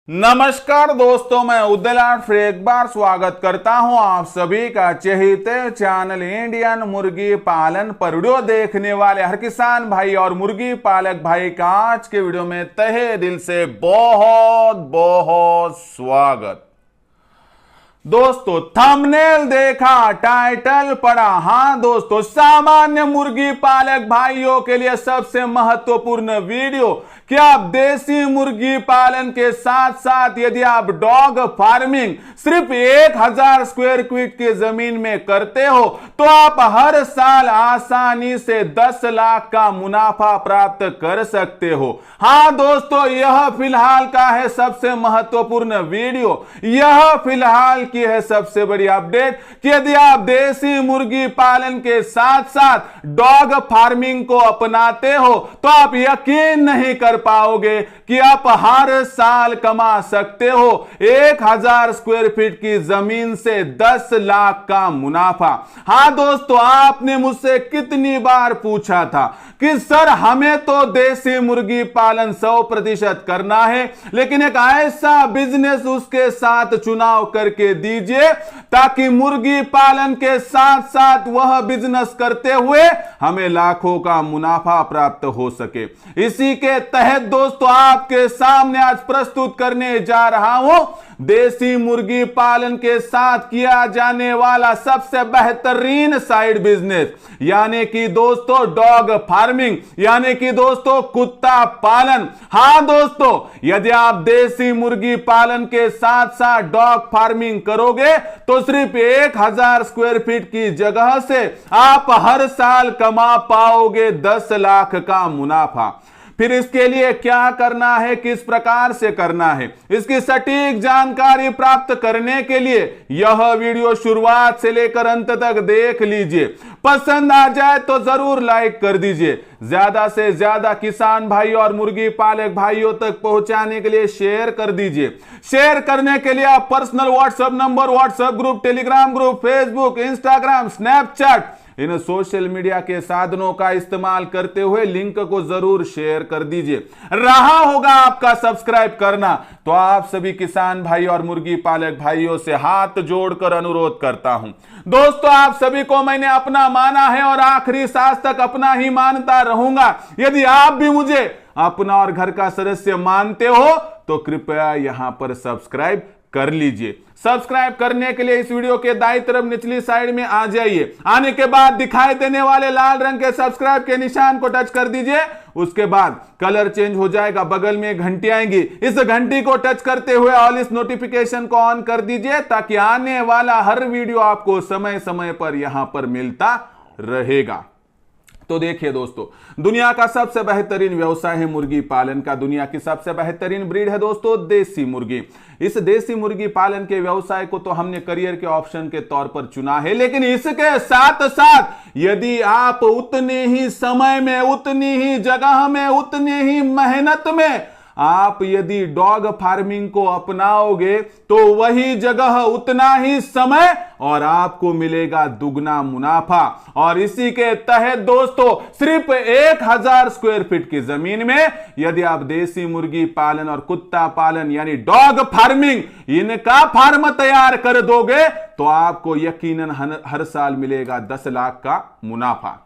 नमस्कार दोस्तों, मैं उदयलाल फिर एक बार स्वागत करता हूं आप सभी का चहेते चैनल इंडियन मुर्गी पालन पर वीडियो देखने वाले हर किसान भाई और मुर्गी पालक भाई का आज के वीडियो में तहे दिल से बहुत बहुत स्वागत। दोस्तों थंबनेल देखा, टाइटल पढ़ा। हाँ दोस्तों, सामान्य मुर्गी पालक भाइयों के लिए सबसे महत्वपूर्ण वीडियो। क्या आप देसी मुर्गी पालन के साथ साथ यदि आप डॉग फार्मिंग सिर्फ 1000 स्क्वायर फीट की जमीन में करते हो तो आप हर साल आसानी से 10 लाख का मुनाफा प्राप्त कर सकते हो। हाँ दोस्तों, यह फिलहाल का है सबसे महत्वपूर्ण वीडियो। यह फिलहाल की है सबसे बड़ी अपडेट कि यदि आप देसी मुर्गी पालन के साथ साथ डॉग फार्मिंग को अपनाते हो तो आप यकीन नहीं कर पाओगे कि आप हर साल कमा सकते हो 1000 स्क्वायर फीट की जमीन से 10 लाख का मुनाफा। हाँ दोस्तों, आपने मुझसे कितनी बार पूछा था कि सर हमें तो देसी मुर्गी पालन 100% करना है, लेकिन एक ऐसा बिजनेस उसके साथ चुनाव करके दीजिए ताकि मुर्गी पालन के साथ साथ वह बिजनेस करते हुए हमें लाखों का मुनाफा प्राप्त हो सके। इसी के तहत दोस्तों आपके सामने आज प्रस्तुत करने जा रहा हूं देसी मुर्गी पालन के साथ किया जाने वाला सबसे बेहतरीन साइड बिजनेस, यानी कि दोस्तों डॉग फार्मिंग, यानी कि दोस्तों कुत्ता पालन। हां दोस्तों, यदि आप देसी मुर्गी पालन के साथ साथ डॉग फार्मिंग करोगे तो सिर्फ 1000 स्क्वायर फीट की जगह से आप हर साल कमा पाओगे 10 लाख का मुनाफा। फिर इसके लिए क्या करना है, किस प्रकार से करना है, इसकी सटीक जानकारी प्राप्त करने के लिए यह वीडियो शुरुआत से लेकर अंत तक देख लीजिए। पसंद आ जाए तो जरूर लाइक कर दीजिए। ज्यादा से ज्यादा किसान भाई और मुर्गी पालक भाइयों तक पहुंचाने के लिए शेयर कर दीजिए। शेयर करने के लिए आप personal WhatsApp number, WhatsApp group, Telegram group, Facebook, Instagram, Snapchat इन सोशल मीडिया के साधनों का इस्तेमाल करते हुए लिंक को जरूर शेयर कर दीजिए। रहा होगा आपका सब्सक्राइब करना, तो आप सभी किसान भाई और मुर्गी पालक भाइयों से हाथ जोड़कर अनुरोध करता हूं। दोस्तों आप सभी को मैंने अपना माना है और आखिरी सांस तक अपना ही मानता रहूंगा। यदि आप भी मुझे अपना और घर का सदस्य मानते हो तो कृपया यहां पर सब्सक्राइब कर लीजिए। सब्सक्राइब करने के लिए इस वीडियो के दाईं तरफ निचली साइड में आ जाइए। आने के बाद दिखाई देने वाले लाल रंग के सब्सक्राइब के निशान को टच कर दीजिए। उसके बाद कलर चेंज हो जाएगा, बगल में घंटी आएगी, इस घंटी को टच करते हुए ऑल इस नोटिफिकेशन को ऑन कर दीजिए ताकि आने वाला हर वीडियो आपको समय समय पर यहां पर मिलता रहेगा। तो देखिए दोस्तों, दुनिया का सबसे बेहतरीन व्यवसाय है मुर्गी पालन का। दुनिया की सबसे बेहतरीन ब्रीड है दोस्तों देसी मुर्गी। इस देसी मुर्गी पालन के व्यवसाय को तो हमने करियर के ऑप्शन के तौर पर चुना है, लेकिन इसके साथ साथ यदि आप उतने ही समय में, उतनी ही जगह में, उतनी ही मेहनत में आप यदि डॉग फार्मिंग को अपनाओगे तो वही जगह, उतना ही समय और आपको मिलेगा दुगना मुनाफा। और इसी के तहत दोस्तों सिर्फ 1000 स्क्वायर फीट की जमीन में यदि आप देसी मुर्गी पालन और कुत्ता पालन यानी डॉग फार्मिंग इनका फार्म तैयार कर दोगे तो आपको यकीनन हर साल मिलेगा 10 लाख का मुनाफा।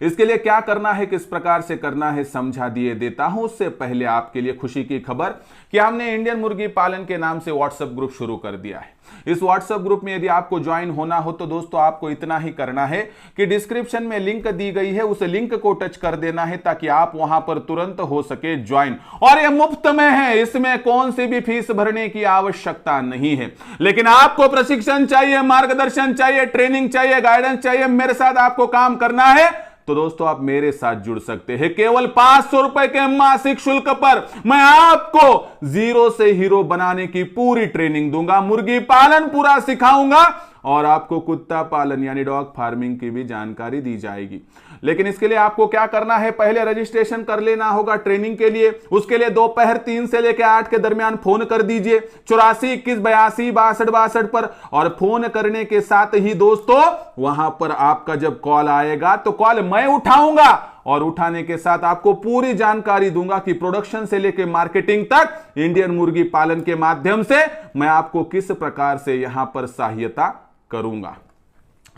इसके लिए क्या करना है, किस प्रकार से करना है, समझा दिए देता हूं। उससे पहले आपके लिए खुशी की खबर कि हमने इंडियन मुर्गी पालन के नाम से व्हाट्सएप ग्रुप शुरू कर दिया है। इस व्हाट्सएप ग्रुप में यदि आपको ज्वाइन होना हो तो दोस्तों आपको इतना ही करना है कि डिस्क्रिप्शन में लिंक दी गई है, उस लिंक को टच कर देना है ताकि आप वहां पर तुरंत हो सके ज्वाइन। और यह मुफ्त में है, इसमें कौन सी भी फीस भरने की आवश्यकता नहीं है। लेकिन आपको प्रशिक्षण चाहिए, मार्गदर्शन चाहिए, ट्रेनिंग चाहिए, गाइडेंस चाहिए, मेरे साथ आपको काम करना है तो दोस्तों आप मेरे साथ जुड़ सकते हैं। केवल 500 रुपए के मासिक शुल्क पर मैं आपको जीरो से हीरो बनाने की पूरी ट्रेनिंग दूंगा, मुर्गी पालन पूरा सिखाऊंगा और आपको कुत्ता पालन यानी डॉग फार्मिंग की भी जानकारी दी जाएगी। लेकिन इसके लिए आपको क्या करना है, पहले रजिस्ट्रेशन कर लेना होगा ट्रेनिंग के लिए। उसके लिए दोपहर 3 से लेकर 8 के दरमियान फोन कर दीजिए 84 21 82 62 62 पर। और फोन करने के साथ ही दोस्तों वहां पर आपका जब कॉल आएगा तो कॉल मैं उठाऊंगा और उठाने के साथ आपको पूरी जानकारी दूंगा कि प्रोडक्शन से लेकर मार्केटिंग तक इंडियन मुर्गी पालन के माध्यम से मैं आपको किस प्रकार से यहां पर सहायता करूंगा।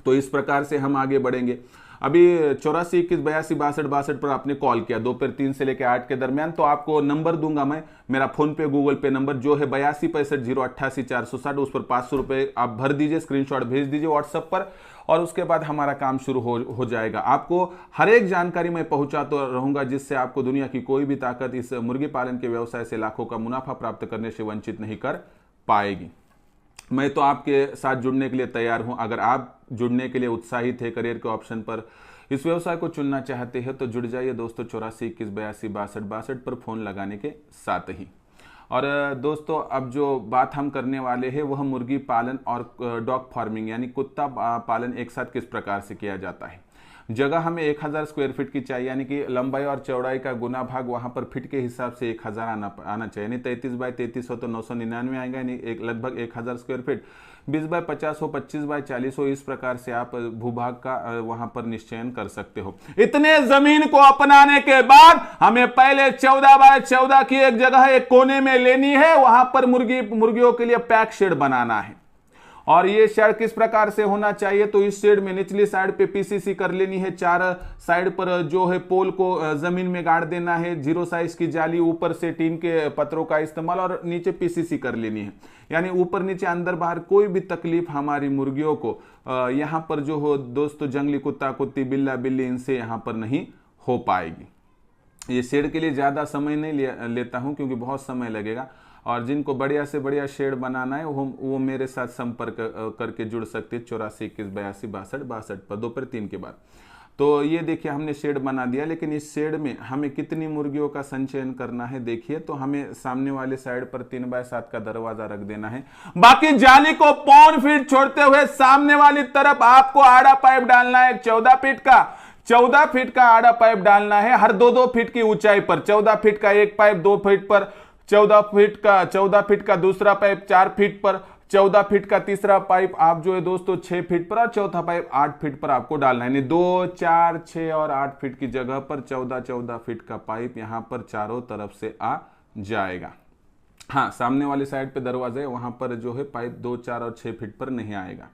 तो इस प्रकार से हम आगे बढ़ेंगे। अभी 84 21 82 62 62 पर आपने कॉल किया दोपहर 3 से लेकर 8 के दरमियान, तो आपको नंबर दूंगा मैं, मेरा फोन पे गूगल पे नंबर जो है 82 65 088 460, उस पर 500 रुपए आप भर दीजिए, स्क्रीनशॉट भेज दीजिए व्हाट्सएप पर, और उसके बाद हमारा काम शुरू हो जाएगा। आपको हर एक जानकारी मैं पहुंचाता रहूंगा, जिससे आपको दुनिया की कोई भी ताकत इस मुर्गी पालन के व्यवसाय से लाखों का मुनाफा प्राप्त करने से वंचित नहीं कर पाएगी। मैं तो आपके साथ जुड़ने के लिए तैयार हूं। अगर आप जुड़ने के लिए उत्साहित है, करियर के ऑप्शन पर इस व्यवसाय को चुनना चाहते हैं, तो जुड़ जाइए दोस्तों 84 21 82 62 62 पर फोन लगाने के साथ ही। और दोस्तों अब जो बात हम करने वाले हैं वह मुर्गी पालन और डॉग फार्मिंग यानी कुत्ता पालन एक साथ किस प्रकार से किया जाता है। जगह हमें 1000 स्क्वायर फीट की चाहिए, यानी कि लंबाई और चौड़ाई का गुना भाग वहां पर फीट के हिसाब से 1000 आना चाहिए। यानी 33 बाय 33 हो तो 999 आएगा, यानी लगभग 1000 स्क्वायर फीट। 20 बाय 50 हो, 25 बाय 40 हो, इस प्रकार से आप भूभाग का वहां पर निश्चयन कर सकते हो। इतने जमीन को अपनाने के बाद हमें पहले 14 बाय 14 की एक जगह एक कोने में लेनी है, वहां पर मुर्गियों के लिए पैक शेड बनाना है। और ये शेड किस प्रकार से होना चाहिए, तो इस शेड में निचली साइड पे पीसीसी कर लेनी है, 4 साइड पर जो है पोल को जमीन में गाड़ देना है, 0 साइज की जाली, ऊपर से टीन के पत्रों का इस्तेमाल, और नीचे पीसीसी कर लेनी है। यानी ऊपर नीचे अंदर बाहर कोई भी तकलीफ हमारी मुर्गियों को यहां पर जो हो दोस्तों जंगली कुत्ता कुत्ती बिल्ला बिल्ली इनसे यहां पर नहीं हो पाएगी। ये शेड के लिए ज्यादा समय नहीं लेता हूं, क्योंकि बहुत समय लगेगा, और जिनको बढ़िया से बढ़िया शेड बनाना है वो मेरे साथ संपर्क करके जुड़ सकते हैं 84 21 82 62 62 पर दोपहर 3 के बाद। तो ये देखिए हमने शेड बना दिया, लेकिन इस शेड में हमें कितनी मुर्गियों का संचयन करना है देखिए। तो हमें सामने वाले साइड पर 3 बाय 7 का दरवाजा रख देना है, बाकी जाली को 1.5 फीट छोड़ते हुए सामने वाली तरफ आपको आड़ा पाइप डालना है 14 फीट का। 14 फीट का आड़ा पाइप डालना है हर 2-2 फीट की ऊंचाई पर। 14 फीट का एक पाइप 2 फीट पर, 14 फीट का दूसरा पाइप 4 फीट पर, 14 फीट का तीसरा पाइप आप जो है दोस्तों 6 फीट पर, और चौथा पाइप 8 फीट पर आपको डालना है। 2 4 6 और 8 फीट की जगह पर 14 फीट का पाइप यहां पर चारों तरफ से आ जाएगा। हाँ, सामने वाली साइड पे दरवाजा है, वहां पर जो है पाइप 2 4 और 6 फीट पर नहीं आएगा।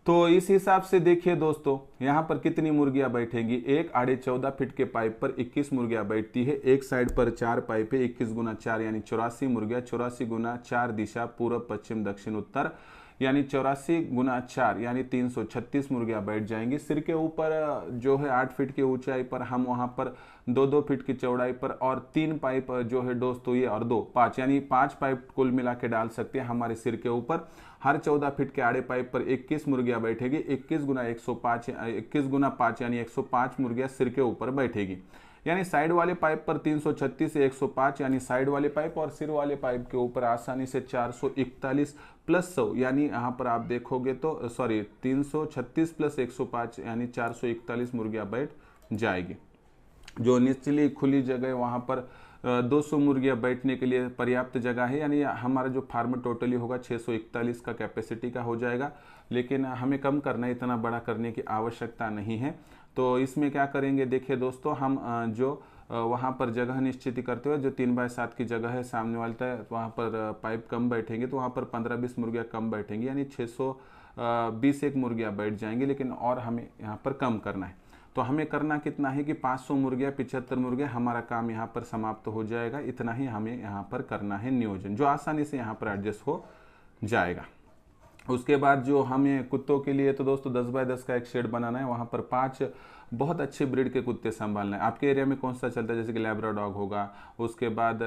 तो इस हिसाब से देखिए दोस्तों यहाँ पर कितनी मुर्गियां बैठेंगी। एक आड़े 14 फीट के पाइप पर 21 मुर्गियां बैठती है। एक साइड पर 4 पाइप है, 21 गुना 4 यानी 84 मुर्गियां। 84 गुना 4 दिशा पूर्व पश्चिम दक्षिण उत्तर, यानी 84 गुना 4 यानी 336 मुर्गियां बैठ जाएंगी। सिर के ऊपर जो है 8 फीट की ऊंचाई पर हम वहां पर 2-2 फीट की चौड़ाई पर और 3 पाइप जो है दोस्तों ये और 2 5 यानी 5 पाइप कुल मिला के डाल सकते हैं हमारे सिर के ऊपर। हर 14 फीट के आड़े पाइप पर 21 मुर्गियां बैठेगी। 21 गुना 105 21 गुना 5 यानी 105 मुर्गियां सिर के ऊपर बैठेगी। यानी साइड वाले पाइप पर 336 से 105 यानी साइड वाले पाइप, और सिर वाले पाइप के ऊपर आसानी से 441 प्लस 100 यानी यहाँ पर आप देखोगे तो 336 प्लस 105 यानी 441 मुर्गियां बैठ जाएगी। जो निचली खुली जगह वहाँ पर 200 मुर्गियां बैठने के लिए पर्याप्त जगह है। यानी हमारा जो फार्म टोटली होगा 641 का कैपेसिटी का हो जाएगा, लेकिन हमें कम करना है, इतना बड़ा करने की आवश्यकता नहीं है। तो इसमें क्या करेंगे देखिए दोस्तों, हम जो वहाँ पर जगह निश्चित करते हुए जो 3 बाय 7 की जगह है सामने वाले तक वहाँ पर पाइप कम बैठेंगे, तो वहाँ पर 15-20 मुर्गियाँ कम बैठेंगी, यानी 621 मुर्गियाँ बैठ जाएंगी। लेकिन और हमें यहाँ पर कम करना है, तो हमें करना कितना है कि 500 मुर्गियाँ 75 मुर्गियाँ, हमारा काम यहाँ पर समाप्त हो जाएगा। इतना ही हमें यहाँ पर करना है नियोजन, जो आसानी से यहाँ पर एडजस्ट हो जाएगा। उसके बाद जो हमें कुत्तों के लिए तो दोस्तों 10 बाय 10 का एक शेड बनाना है। वहाँ पर 5 बहुत अच्छे ब्रीड के कुत्ते संभालना है। आपके एरिया में कौन सा चलता है, जैसे कि लैब्राडॉग होगा, उसके बाद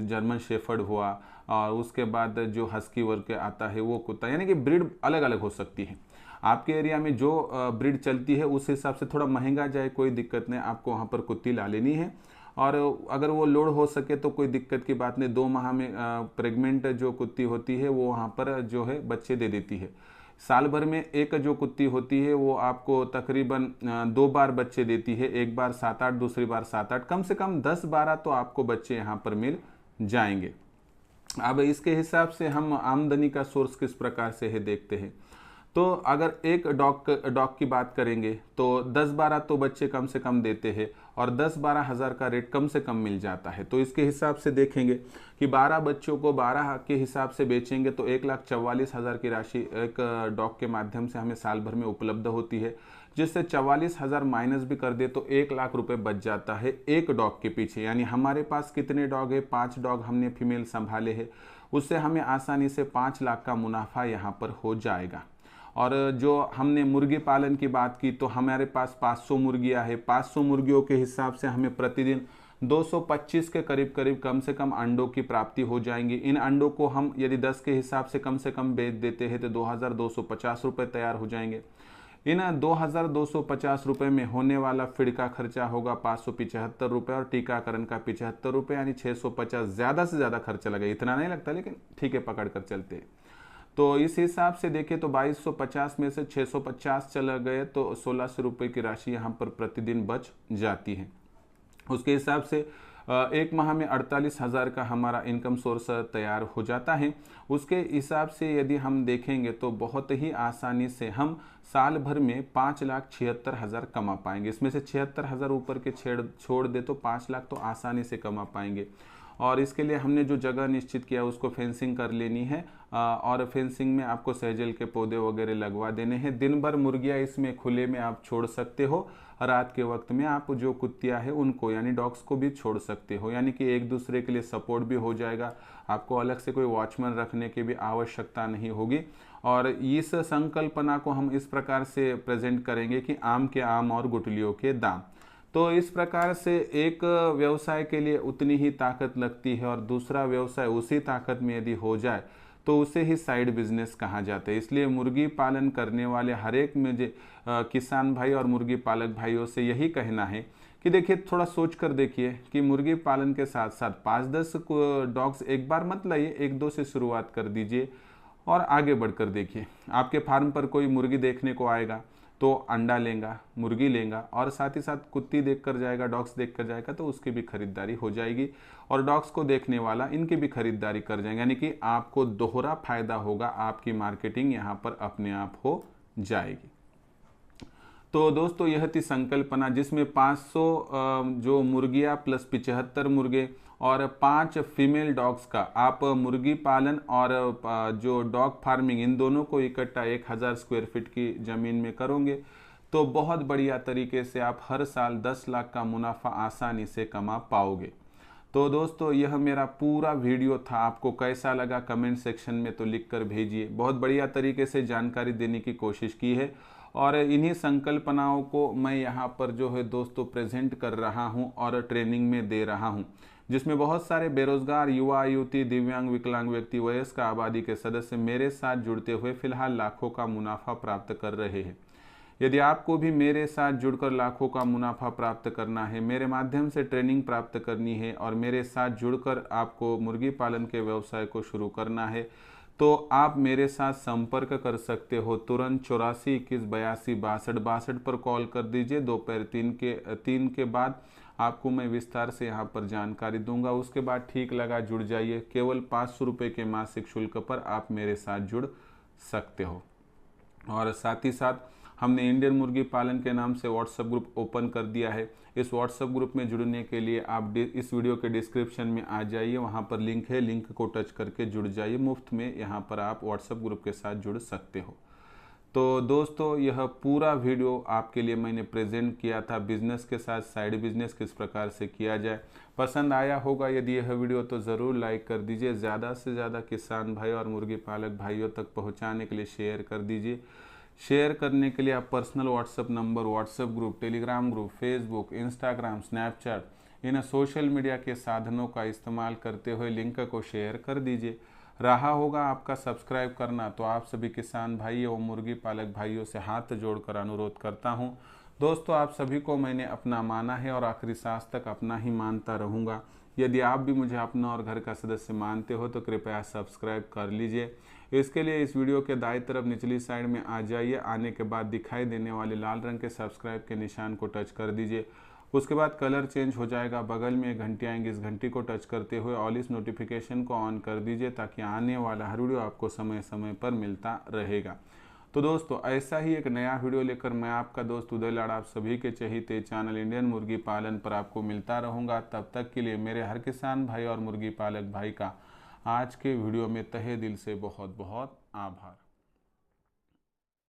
जर्मन शेफर्ड हुआ, और उसके बाद जो हस्की वर्ग के आता है वो कुत्ता, यानी कि ब्रीड अलग अलग हो सकती है। आपके एरिया में जो ब्रीड चलती है उस हिसाब से थोड़ा महंगा जाए कोई दिक्कत नहीं, आपको वहाँ पर कुत्ती ला लेनी है। और अगर वो लोड हो सके तो कोई दिक्कत की बात नहीं, 2 माह में प्रेग्नेंट जो कुत्ती होती है वो वहाँ पर जो है बच्चे दे देती है। साल भर में एक जो कुत्ती होती है वो आपको तकरीबन 2 बार बच्चे देती है, एक बार 7-8, दूसरी बार 7-8, कम से कम 10-12 तो आपको बच्चे यहाँ पर मिल जाएंगे। अब इसके हिसाब से हम आमदनी का सोर्स किस प्रकार से है देखते हैं। तो अगर एक डॉग की बात करेंगे तो 10-12 तो बच्चे कम से कम देते हैं और 10-12 हज़ार का रेट कम से कम मिल जाता है। तो इसके हिसाब से देखेंगे कि 12 बच्चों को 12 के हिसाब से बेचेंगे तो 1,44,000 की राशि एक डॉग के माध्यम से हमें साल भर में उपलब्ध होती है, जिससे 44,000 माइनस भी कर दे तो 1,00,000 रुपये बच जाता है एक डॉग के पीछे। यानी हमारे पास कितने डॉग है, 5 डॉग हमने फीमेल संभाले हैं, उससे हमें आसानी से 5 लाख का मुनाफा यहाँ पर हो जाएगा। और जो हमने मुर्गी पालन की बात की तो हमारे पास 500 मुर्गियाँ हैं। 500 मुर्गियों के हिसाब से हमें प्रतिदिन 225 के करीब करीब कम से कम अंडों की प्राप्ति हो जाएंगी। इन अंडों को हम यदि 10 के हिसाब से कम बेच देते हैं तो 2,250 रुपये तैयार हो जाएंगे। इन 2,250 रुपये में होने वाला फीड का खर्चा होगा 575 रुपये और टीकाकरण का 75 रुपये, यानी 650। ज़्यादा से ज़्यादा खर्चा लगेगा, इतना नहीं लगता लेकिन ठीक है, पकड़ कर चलते हैं। तो इस हिसाब से देखें तो 2,250 में से 650 चला गए तो 1,600 रुपये की राशि यहाँ पर प्रतिदिन बच जाती है। उसके हिसाब से एक माह में 48,000 का हमारा इनकम सोर्स तैयार हो जाता है। उसके हिसाब से यदि हम देखेंगे तो बहुत ही आसानी से हम साल भर में 5,76,000 कमा पाएंगे। इसमें से 76,000 ऊपर के छोड़ दे तो 5 लाख तो आसानी से कमा पाएंगे। और इसके लिए हमने जो जगह निश्चित किया उसको फेंसिंग कर लेनी है और फेंसिंग में आपको सहजल के पौधे वगैरह लगवा देने हैं। दिन भर मुर्गियाँ इसमें खुले में आप छोड़ सकते हो, रात के वक्त में आप जो कुत्तियाँ हैं उनको यानी डॉग्स को भी छोड़ सकते हो, यानी कि एक दूसरे के लिए सपोर्ट भी हो जाएगा। आपको अलग से कोई वॉचमैन रखने की भी आवश्यकता नहीं होगी। और इस संकल्पना को हम इस प्रकार से प्रेजेंट करेंगे कि आम के आम और गुठलियों के दाम। तो इस प्रकार से एक व्यवसाय के लिए उतनी ही ताकत लगती है और दूसरा व्यवसाय उसी ताकत में यदि हो जाए तो उसे ही साइड बिजनेस कहा जाता है। इसलिए मुर्गी पालन करने वाले हर एक मुझे किसान भाई और मुर्गी पालक भाइयों से यही कहना है कि देखिए, थोड़ा सोच कर देखिए कि मुर्गी पालन के साथ साथ 5-10 डॉग्स एक बार मत लाइए, 1-2 से शुरुआत कर दीजिए और आगे बढ़कर देखिए। आपके फार्म पर कोई मुर्गी देखने को आएगा तो अंडा लेगा, मुर्गी लेगा और साथ ही साथ कुत्ती देख कर जाएगा, डॉग्स देख कर जाएगा तो उसकी भी खरीदारी हो जाएगी और डॉग्स को देखने वाला इनकी भी खरीदारी कर जाएंगे, यानी कि आपको दोहरा फायदा होगा। आपकी मार्केटिंग यहाँ पर अपने आप हो जाएगी। तो दोस्तों, यह थी संकल्पना जिसमें 500 जो मुर्गियाँ प्लस 75 मुर्गे और 5 फीमेल डॉग्स का आप मुर्गी पालन और जो डॉग फार्मिंग इन दोनों को इकट्ठा 1,000 स्क्वायर फीट की ज़मीन में करोगे तो बहुत बढ़िया तरीके से आप हर साल 10 लाख का मुनाफा आसानी से कमा पाओगे। तो दोस्तों, यह मेरा पूरा वीडियो था। आपको कैसा लगा कमेंट सेक्शन में तो लिख कर भेजिए। बहुत बढ़िया तरीके से जानकारी देने की कोशिश की है और इन्हीं संकल्पनाओं को मैं यहाँ पर जो है दोस्तों प्रेजेंट कर रहा हूँ और ट्रेनिंग में दे रहा हूँ, जिसमें बहुत सारे बेरोजगार युवा युवती, दिव्यांग, विकलांग व्यक्ति, वयस्क आबादी के सदस्य मेरे साथ जुड़ते हुए फिलहाल लाखों का मुनाफा प्राप्त कर रहे हैं। यदि आपको भी मेरे साथ जुड़कर लाखों का मुनाफा प्राप्त करना है, मेरे माध्यम से ट्रेनिंग प्राप्त करनी है और मेरे साथ जुड़कर आपको मुर्गी पालन के व्यवसाय को शुरू करना है तो आप मेरे साथ संपर्क कर सकते हो। तुरंत 84 21 82 62 62 पर कॉल कर दीजिए। दोपहर 3 के बाद आपको मैं विस्तार से यहाँ पर जानकारी दूंगा। उसके बाद ठीक लगा जुड़ जाइए। केवल 500 रुपये के मासिक शुल्क पर आप मेरे साथ जुड़ सकते हो। और साथ ही साथ हमने इंडियन मुर्गी पालन के नाम से व्हाट्सएप ग्रुप ओपन कर दिया है। इस व्हाट्सएप ग्रुप में जुड़ने के लिए आप इस वीडियो के डिस्क्रिप्शन में आ जाइए, वहां पर लिंक है, लिंक को टच करके जुड़ जाइए। मुफ्त में यहां पर आप व्हाट्सएप ग्रुप के साथ जुड़ सकते हो। तो दोस्तों, यह पूरा वीडियो आपके लिए मैंने प्रेजेंट किया था, बिजनेस के साथ साइड बिजनेस किस प्रकार से किया जाए। पसंद आया होगा यदि यह वीडियो तो ज़रूर लाइक कर दीजिए। ज़्यादा से ज़्यादा किसान भाई और मुर्गी पालक भाइयों तक पहुँचाने के लिए शेयर कर दीजिए। शेयर करने के लिए आप personal WhatsApp number, WhatsApp group, Telegram group, Facebook, Instagram, Snapchat इन सोशल मीडिया के साधनों का इस्तेमाल करते हुए लिंक को शेयर कर दीजिए। रहा होगा आपका सब्सक्राइब करना तो आप सभी किसान भाइयों और मुर्गी पालक भाइयों से हाथ जोड़कर अनुरोध करता हूं। दोस्तों, आप सभी को मैंने अपना माना है और आखिरी सांस तक अपना ही मानता रहूँगा। यदि आप भी मुझे अपना और घर का सदस्य मानते हो तो कृपया सब्सक्राइब कर लीजिए। इसके लिए इस वीडियो के दाईं तरफ निचली साइड में आ जाइए। आने के बाद दिखाई देने वाले लाल रंग के सब्सक्राइब के निशान को टच कर दीजिए। उसके बाद कलर चेंज हो जाएगा, बगल में एक घंटी आएंगी, इस घंटी को टच करते हुए ऑल इस नोटिफिकेशन को ऑन कर दीजिए ताकि आने वाला हर वीडियो आपको समय समय पर मिलता रहेगा। तो दोस्तों ऐसा ही एक नया वीडियो लेकर मैं आपका दोस्त उदय लाड़ आप सभी के चहेते चैनल इंडियन मुर्गी पालन पर आपको मिलता रहूँगा। तब तक के लिए मेरे हर किसान भाई और मुर्गी पालक भाई का आज के वीडियो में तहे दिल से बहुत बहुत आभार।